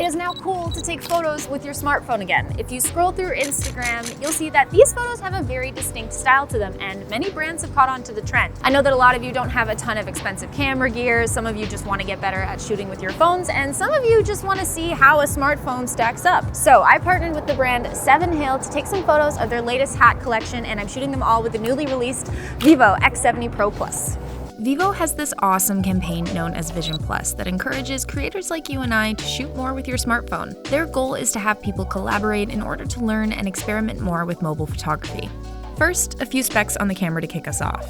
is now cool to take photos with your smartphone again. If you scroll through Instagram, you'll see that these photos have a very distinct style to them, and many brands have caught on to the trend. I know that a lot of you don't have a ton of expensive camera gear, some of you just want to get better at shooting with your phones, and some of you just want to see how a smartphone stacks up. So I partnered with the brand 7 Hill to take some photos of their latest hat collection, and I'm shooting them all with the newly released Vivo X70 Pro Plus. Vivo has this awesome campaign known as Vision Plus that encourages creators like you and I to shoot more with your smartphone. Their goal is to have people collaborate in order to learn and experiment more with mobile photography. First, a few specs on the camera to kick us off.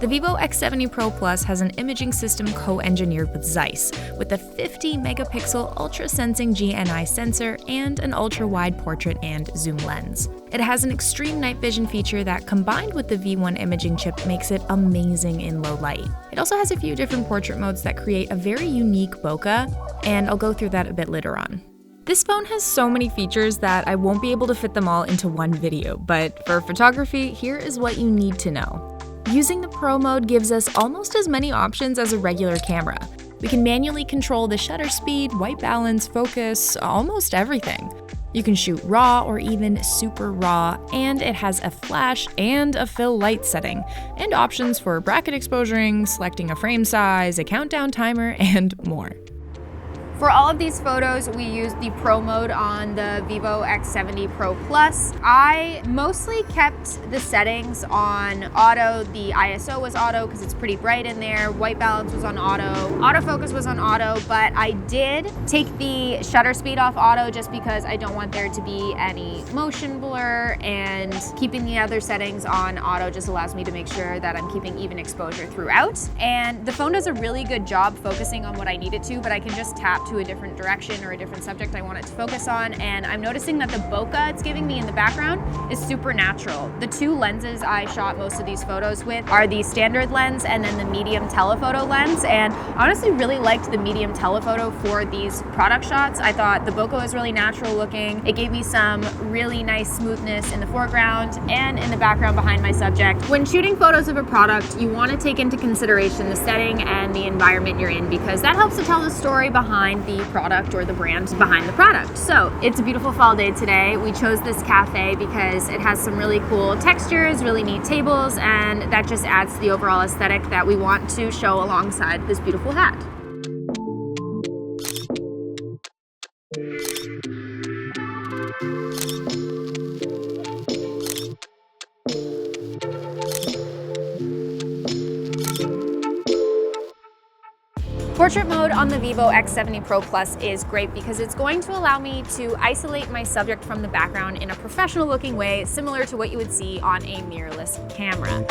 The Vivo X70 Pro Plus has an imaging system co-engineered with Zeiss, with a 50-megapixel ultra-sensing GNI sensor and an ultra-wide portrait and zoom lens. It has an extreme night vision feature that, combined with the V1 imaging chip, makes it amazing in low light. It also has a few different portrait modes that create a very unique bokeh, and I'll go through that a bit later on. This phone has so many features that I won't be able to fit them all into one video, but for photography, here is what you need to know. Using the Pro mode gives us almost as many options as a regular camera. We can manually control the shutter speed, white balance, focus, almost everything. You can shoot raw or even super raw, and it has a flash and a fill light setting, and options for bracket exposuring, selecting a frame size, a countdown timer, and more. For all of these photos, we used the Pro mode on the Vivo X70 Pro Plus. I mostly kept the settings on auto. The ISO was auto because it's pretty bright in there. White balance was on auto. Autofocus was on auto, but I did take the shutter speed off auto just because I don't want there to be any motion blur, and keeping the other settings on auto just allows me to make sure that I'm keeping even exposure throughout. And the phone does a really good job focusing on what I need it to, but I can just tap to a different direction or a different subject I want it to focus on, and I'm noticing that the bokeh it's giving me in the background is super natural. The two lenses I shot most of these photos with are the standard lens and then the medium telephoto lens, and I honestly really liked the medium telephoto for these product shots. I thought the bokeh was really natural looking. It gave me some really nice smoothness in the foreground and in the background behind my subject. When shooting photos of a product, you want to take into consideration the setting and the environment you're in, because that helps to tell the story behind the product or the brand behind the product. So it's a beautiful fall day today. We chose this cafe because it has some really cool textures, really neat tables, and that just adds to the overall aesthetic that we want to show alongside this beautiful hat. Portrait mode on the Vivo X70 Pro Plus is great because it's going to allow me to isolate my subject from the background in a professional looking way, similar to what you would see on a mirrorless camera.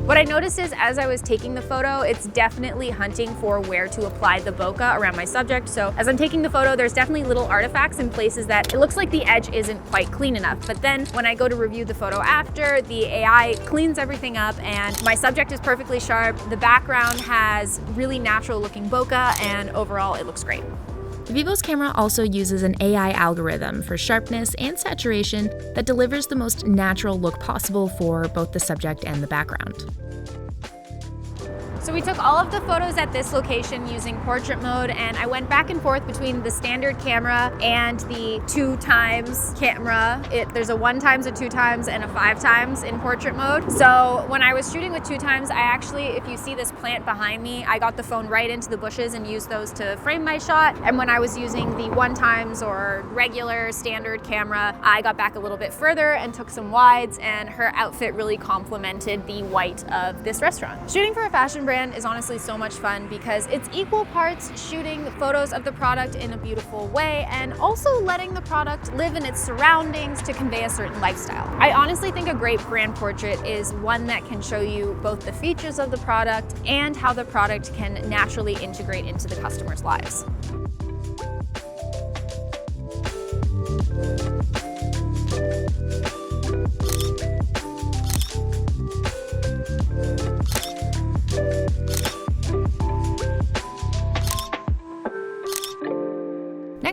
What I noticed is as I was taking the photo, it's definitely hunting for where to apply the bokeh around my subject. So as I'm taking the photo, there's definitely little artifacts in places that it looks like the edge isn't quite clean enough. But then when I go to review the photo after, the AI cleans everything up and my subject is perfectly sharp. The background has really natural looking bokeh, and overall it looks great. Vivo's camera also uses an AI algorithm for sharpness and saturation that delivers the most natural look possible for both the subject and the background. So we took all of the photos at this location using portrait mode, and I went back and forth between the standard camera and the 2x camera. There's a 1x, a 2x, and a 5x in portrait mode. So when I was shooting with 2x, I actually, if you see this plant behind me, I got the phone right into the bushes and used those to frame my shot. And when I was using the 1x or regular standard camera, I got back a little bit further and took some wides, and her outfit really complemented the white of this restaurant. Shooting for a fashion brand is honestly so much fun because it's equal parts shooting photos of the product in a beautiful way and also letting the product live in its surroundings to convey a certain lifestyle. I honestly think a great brand portrait is one that can show you both the features of the product and how the product can naturally integrate into the customers' lives.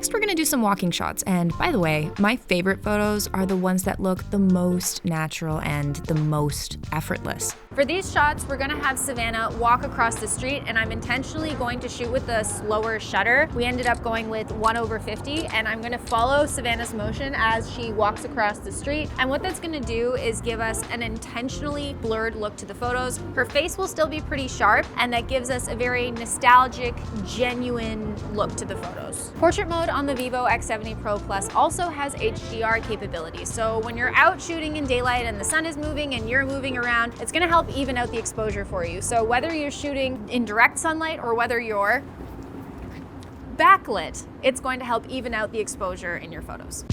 Next, we're gonna do some walking shots, and by the way, my favorite photos are the ones that look the most natural and the most effortless. For these shots, we're gonna have Savannah walk across the street, and I'm intentionally going to shoot with the slower shutter. We ended up going with 1/50, and I'm gonna follow Savannah's motion as she walks across the street. And what that's gonna do is give us an intentionally blurred look to the photos. Her face will still be pretty sharp, and that gives us a very nostalgic, genuine look to the photos. Portrait mode on the Vivo X70 Pro Plus also has HDR capabilities. So when you're out shooting in daylight and the sun is moving and you're moving around, it's gonna help even out the exposure for you. So whether you're shooting in direct sunlight or whether you're backlit, it's going to help even out the exposure in your photos.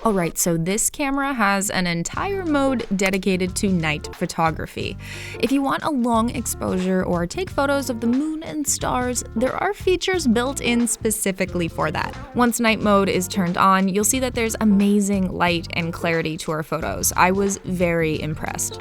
Alright, so this camera has an entire mode dedicated to night photography. If you want a long exposure or take photos of the moon and stars, there are features built in specifically for that. Once night mode is turned on, you'll see that there's amazing light and clarity to our photos. I was very impressed.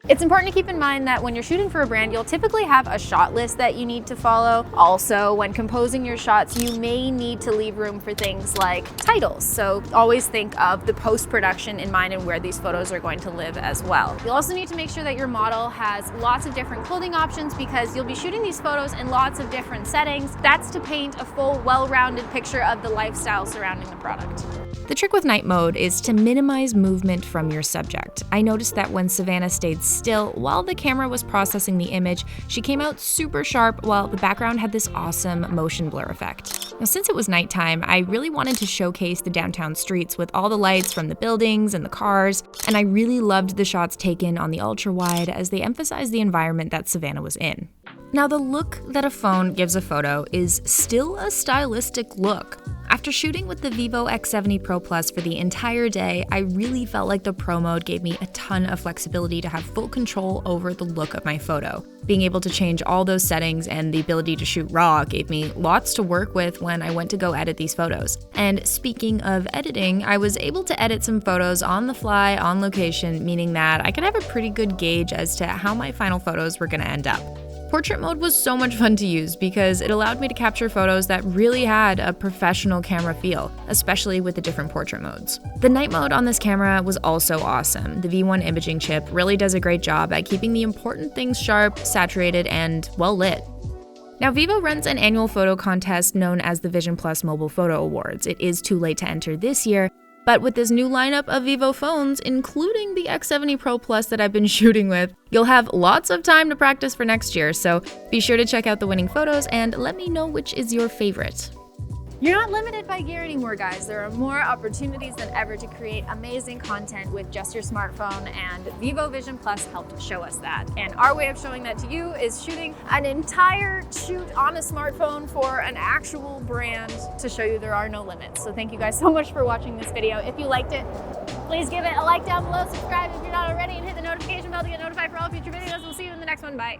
It's important to keep in mind that when you're shooting for a brand, you'll typically have a shot list that you need to follow. Also, when composing your shots, you may need to leave room for things like titles. So always think of the post-production in mind and where these photos are going to live as well. You'll also need to make sure that your model has lots of different clothing options because you'll be shooting these photos in lots of different settings. That's to paint a full, well-rounded picture of the lifestyle surrounding the product. The trick with night mode is to minimize movement from your subject. I noticed that when Savannah stayed still while the camera was processing the image, she came out super sharp while the background had this awesome motion blur effect. Now, since it was nighttime, I really wanted to showcase the downtown streets with all the lights from the buildings and the cars, and I really loved the shots taken on the ultra wide as they emphasized the environment that Savannah was in. Now, the look that a phone gives a photo is still a stylistic look. After shooting with the Vivo X70 Pro Plus for the entire day, I really felt like the Pro mode gave me a ton of flexibility to have full control over the look of my photo. Being able to change all those settings and the ability to shoot RAW gave me lots to work with when I went to go edit these photos. And speaking of editing, I was able to edit some photos on the fly, on location, meaning that I could have a pretty good gauge as to how my final photos were gonna end up. Portrait mode was so much fun to use because it allowed me to capture photos that really had a professional camera feel, especially with the different portrait modes. The night mode on this camera was also awesome. The V1 imaging chip really does a great job at keeping the important things sharp, saturated, and well lit. Now, Vivo runs an annual photo contest known as the Vision Plus Mobile Photo Awards. It is too late to enter this year, but with this new lineup of Vivo phones, including the X70 Pro Plus that I've been shooting with, you'll have lots of time to practice for next year, so be sure to check out the winning photos and let me know which is your favorite. You're not limited by gear anymore, guys. There are more opportunities than ever to create amazing content with just your smartphone, and Vivo Vision Plus helped show us that. And our way of showing that to you is shooting an entire shoot on a smartphone for an actual brand to show you there are no limits. So thank you guys so much for watching this video. If you liked it, please give it a like down below, subscribe if you're not already, and hit the notification bell to get notified for all future videos. We'll see you in the next one. Bye.